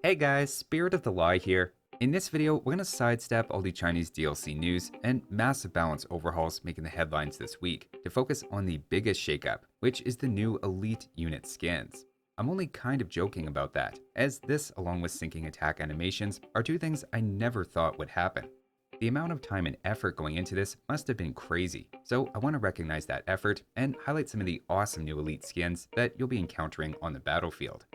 Hey guys, Spirit of the Lie here. In this video, we're going to sidestep all the Chinese DLC news and massive balance overhauls making the headlines this week to focus on the biggest shakeup, which is the new elite unit skins. I'm only kind of joking about that, as this along with syncing attack animations are two things I never thought would happen. The amount of time and effort going into this must have been crazy, so I want to recognize that effort and highlight some of the awesome new elite skins that you'll be encountering on the battlefield.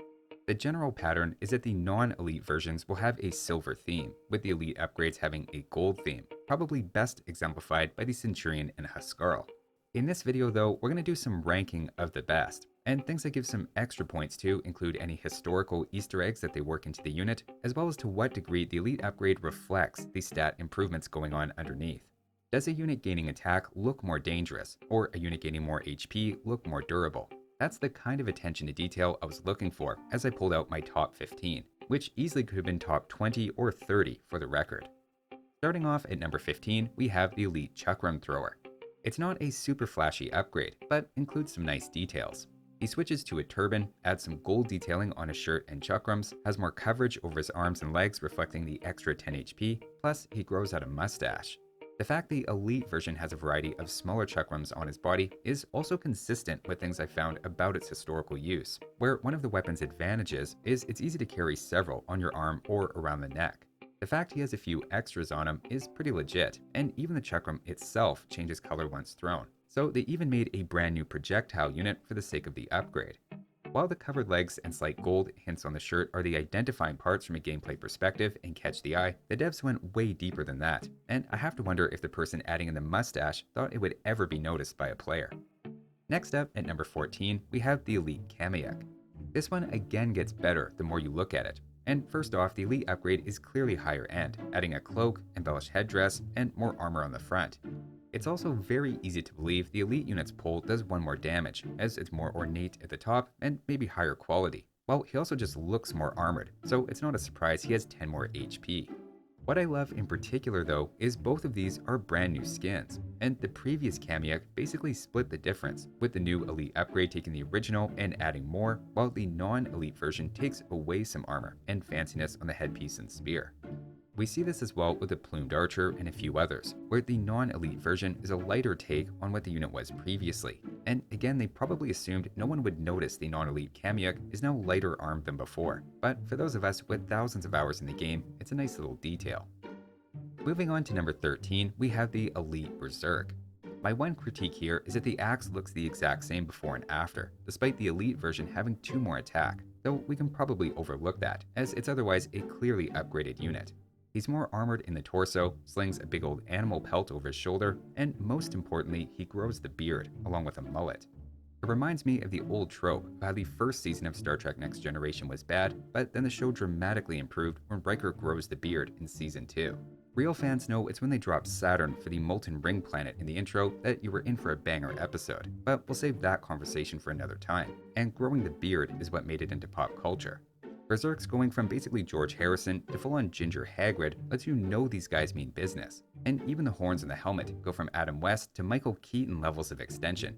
The general pattern is that the non-elite versions will have a silver theme, with the elite upgrades having a gold theme, probably best exemplified by the Centurion and Huskarl. In this video though, we're going to do some ranking of the best, and things that give some extra points to include any historical Easter eggs that they work into the unit, as well as to what degree the elite upgrade reflects the stat improvements going on underneath. Does a unit gaining attack look more dangerous, or a unit gaining more HP look more durable? That's the kind of attention to detail I was looking for as I pulled out my top 15, which easily could have been top 20 or 30 for the record. Starting off at number 15, we have the Elite Chakram Thrower. It's not a super flashy upgrade, but includes some nice details. He switches to a turban, adds some gold detailing on his shirt and chakrams, has more coverage over his arms and legs reflecting the extra 10 HP, plus he grows out a mustache. The fact the elite version has a variety of smaller chakrams on his body is also consistent with things I found about its historical use, where one of the weapon's advantages is it's easy to carry several on your arm or around the neck. The fact he has a few extras on him is pretty legit, and even the chakram itself changes color once thrown, so they even made a brand new projectile unit for the sake of the upgrade. While the covered legs and slight gold hints on the shirt are the identifying parts from a gameplay perspective and catch the eye, the devs went way deeper than that, and I have to wonder if the person adding in the mustache thought it would ever be noticed by a player. Next up, at number 14, we have the Elite Kamayuk. This one again gets better the more you look at it, and first off, the Elite upgrade is clearly higher end, adding a cloak, embellished headdress, and more armor on the front. It's also very easy to believe the elite unit's pull does one more damage, as it's more ornate at the top and maybe higher quality, while he also just looks more armored, so it's not a surprise he has 10 more HP. What I love in particular though is both of these are brand new skins, and the previous Kamayuk basically split the difference, with the new elite upgrade taking the original and adding more, while the non-elite version takes away some armor and fanciness on the headpiece and spear. We see this as well with the Plumed Archer and a few others, where the non-elite version is a lighter take on what the unit was previously. And again, they probably assumed no one would notice the non-elite Kamayuk is now lighter armed than before, but for those of us with thousands of hours in the game, it's a nice little detail. Moving on to number 13, we have the Elite Berserk. My one critique here is that the axe looks the exact same before and after, despite the elite version having 2 more attack, though we can probably overlook that, as it's otherwise a clearly upgraded unit. He's more armored in the torso, slings a big old animal pelt over his shoulder, and most importantly, he grows the beard, along with a mullet. It reminds me of the old trope of how the first season of Star Trek Next Generation was bad, but then the show dramatically improved when Riker grows the beard in Season 2. Real fans know it's when they drop Saturn for the Molten Ring planet in the intro that you were in for a banger episode, but we'll save that conversation for another time, and growing the beard is what made it into pop culture. Berserk's going from basically George Harrison to full-on Ginger Hagrid lets you know these guys mean business, and even the horns and the helmet go from Adam West to Michael Keaton levels of extension.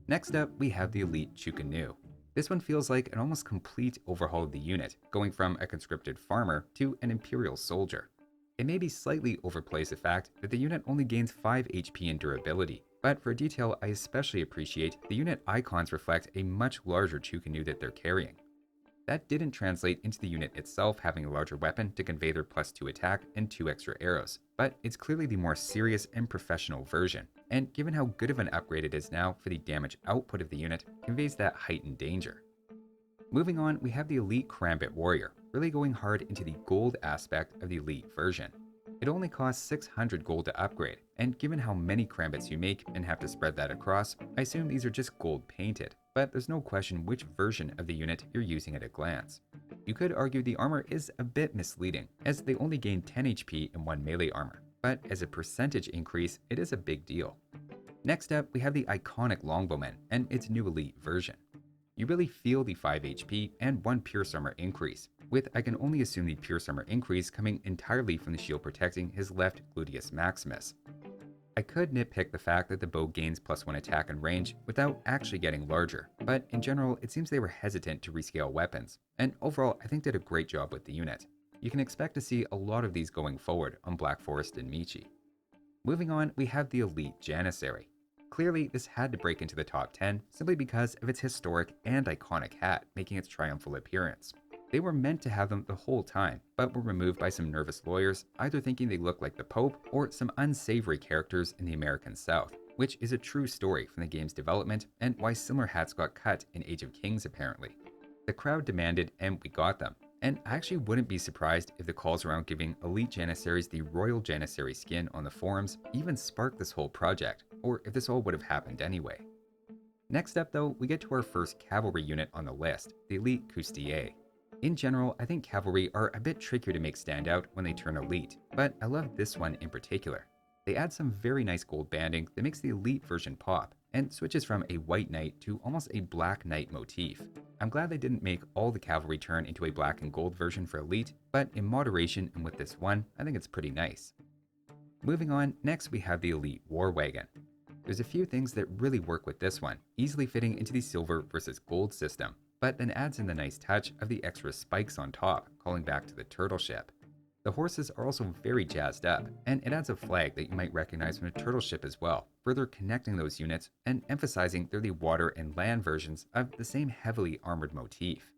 Next up, we have the Elite Chu Ko Nu. This one feels like an almost complete overhaul of the unit, going from a conscripted farmer to an Imperial soldier. It maybe slightly overplays the fact that the unit only gains 5 HP in durability, but for a detail I especially appreciate, the unit icons reflect a much larger Chu Ko Nu that they're carrying. That didn't translate into the unit itself having a larger weapon to convey their +2 attack and 2 extra arrows, but it's clearly the more serious and professional version, and given how good of an upgrade it is now for the damage output of the unit, conveys that heightened danger. Moving on, we have the Elite Karambit Warrior, really going hard into the gold aspect of the Elite version. It only costs 600 gold to upgrade, and given how many Karambits you make and have to spread that across, I assume these are just gold painted, but there's no question which version of the unit you're using at a glance. You could argue the armor is a bit misleading, as they only gain 10 HP in 1 melee armor, but as a percentage increase, it is a big deal. Next up, we have the iconic Longbowman and its new elite version. You really feel the 5 HP and 1 Pierce Armor increase, with I can only assume the Pierce Armor increase coming entirely from the shield protecting his left gluteus maximus. I could nitpick the fact that the bow gains +1 attack and range without actually getting larger, but in general, it seems they were hesitant to rescale weapons, and overall, I think did a great job with the unit. You can expect to see a lot of these going forward on Black Forest and Michi. Moving on, we have the Elite Janissary. Clearly, this had to break into the top 10 simply because of its historic and iconic hat making its triumphal appearance. They were meant to have them the whole time, but were removed by some nervous lawyers, either thinking they looked like the Pope or some unsavory characters in the American South, which is a true story from the game's development and why similar hats got cut in Age of Kings apparently. The crowd demanded and we got them, and I actually wouldn't be surprised if the calls around giving Elite Janissaries the Royal Janissary skin on the forums even sparked this whole project, or if this all would have happened anyway. Next up though, we get to our first cavalry unit on the list, the Elite Coustillier. In general, I think cavalry are a bit trickier to make stand out when they turn elite, but I love this one in particular. They add some very nice gold banding that makes the elite version pop, and switches from a white knight to almost a black knight motif. I'm glad they didn't make all the cavalry turn into a black and gold version for elite, but in moderation and with this one, I think it's pretty nice. Moving on, next we have the Elite War Wagon. There's a few things that really work with this one, easily fitting into the silver versus gold system, but then adds in the nice touch of the extra spikes on top, calling back to the turtle ship. The horses are also very jazzed up, and it adds a flag that you might recognize from a turtle ship as well, further connecting those units and emphasizing they're the water and land versions of the same heavily armored motif.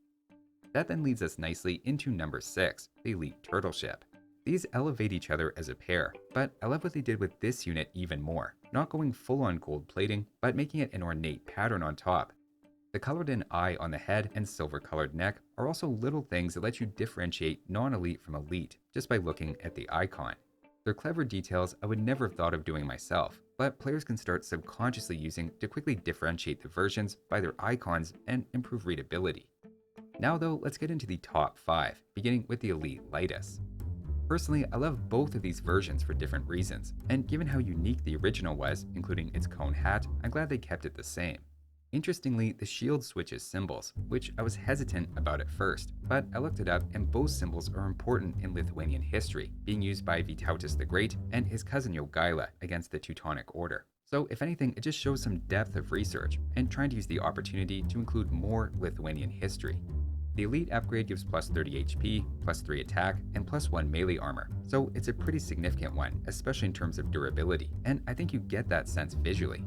That then leads us nicely into number 6, the Elite Turtle Ship. These elevate each other as a pair, but I love what they did with this unit even more, not going full on gold plating, but making it an ornate pattern on top. The colored in eye on the head and silver colored neck are also little things that let you differentiate non-elite from elite just by looking at the icon. They're clever details I would never have thought of doing myself, but players can start subconsciously using to quickly differentiate the versions by their icons and improve readability. Now though, let's get into the top 5, beginning with the Elite Leitis. Personally, I love both of these versions for different reasons, and given how unique the original was, including its cone hat, I'm glad they kept it the same. Interestingly, the shield switches symbols, which I was hesitant about at first, but I looked it up and both symbols are important in Lithuanian history, being used by Vytautas the Great and his cousin Jogaila against the Teutonic Order. So if anything, it just shows some depth of research and trying to use the opportunity to include more Lithuanian history. The Elite upgrade gives plus 30 HP, plus 3 attack, and plus 1 melee armor, so it's a pretty significant one, especially in terms of durability, and I think you get that sense visually.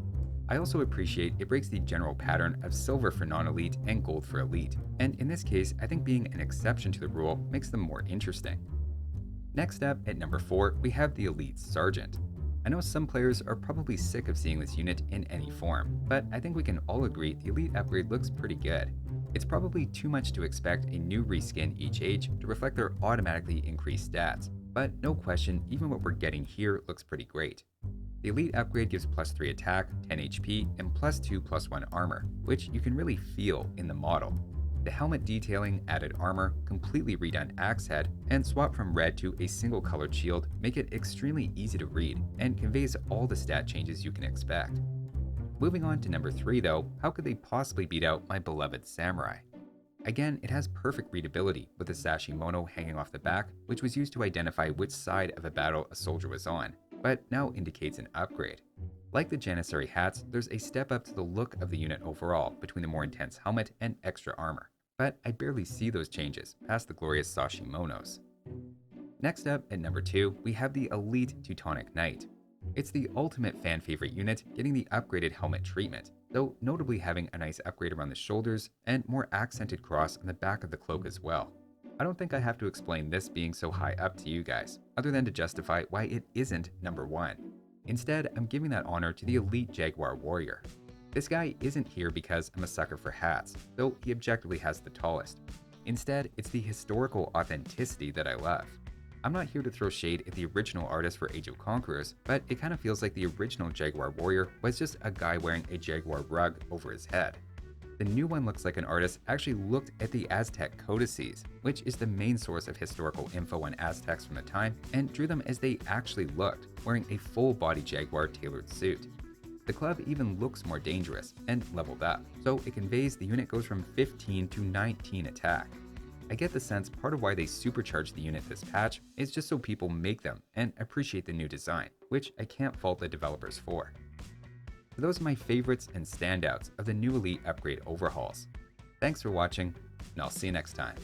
I also appreciate it breaks the general pattern of silver for non-elite and gold for elite, and in this case, I think being an exception to the rule makes them more interesting. Next up, at number 4, we have the Elite Serjeant. I know some players are probably sick of seeing this unit in any form, but I think we can all agree the Elite upgrade looks pretty good. It's probably too much to expect a new reskin each age to reflect their automatically increased stats, but no question, even what we're getting here looks pretty great. The Elite upgrade gives plus 3 attack, 10 HP, and plus 2 plus 1 armor, which you can really feel in the model. The helmet detailing, added armor, completely redone axe head, and swap from red to a single colored shield make it extremely easy to read and conveys all the stat changes you can expect. Moving on to number 3 though, how could they possibly beat out my beloved Samurai? Again, it has perfect readability with the sashimono hanging off the back, which was used to identify which side of a battle a soldier was on, but now indicates an upgrade. Like the Janissary hats, there's a step up to the look of the unit overall between the more intense helmet and extra armor, but I barely see those changes past the glorious sashimonos. Next up, at number 2, we have the Elite Teutonic Knight. It's the ultimate fan favorite unit, getting the upgraded helmet treatment, though notably having a nice upgrade around the shoulders and more accented cross on the back of the cloak as well. I don't think I have to explain this being so high up to you guys, other than to justify why it isn't number 1. Instead, I'm giving that honor to the Elite Jaguar Warrior. This guy isn't here because I'm a sucker for hats, though he objectively has the tallest. Instead, it's the historical authenticity that I love. I'm not here to throw shade at the original artist for Age of Conquerors, but it kind of feels like the original Jaguar Warrior was just a guy wearing a jaguar rug over his head. The new one looks like an artist actually looked at the Aztec codices, which is the main source of historical info on Aztecs from the time, and drew them as they actually looked, wearing a full-body jaguar tailored suit. The club even looks more dangerous and leveled up, so it conveys the unit goes from 15 to 19 attack. I get the sense part of why they supercharged the unit this patch is just so people make them and appreciate the new design, which I can't fault the developers for. So those are my favorites and standouts of the new Elite upgrade overhauls. Thanks for watching, and I'll see you next time.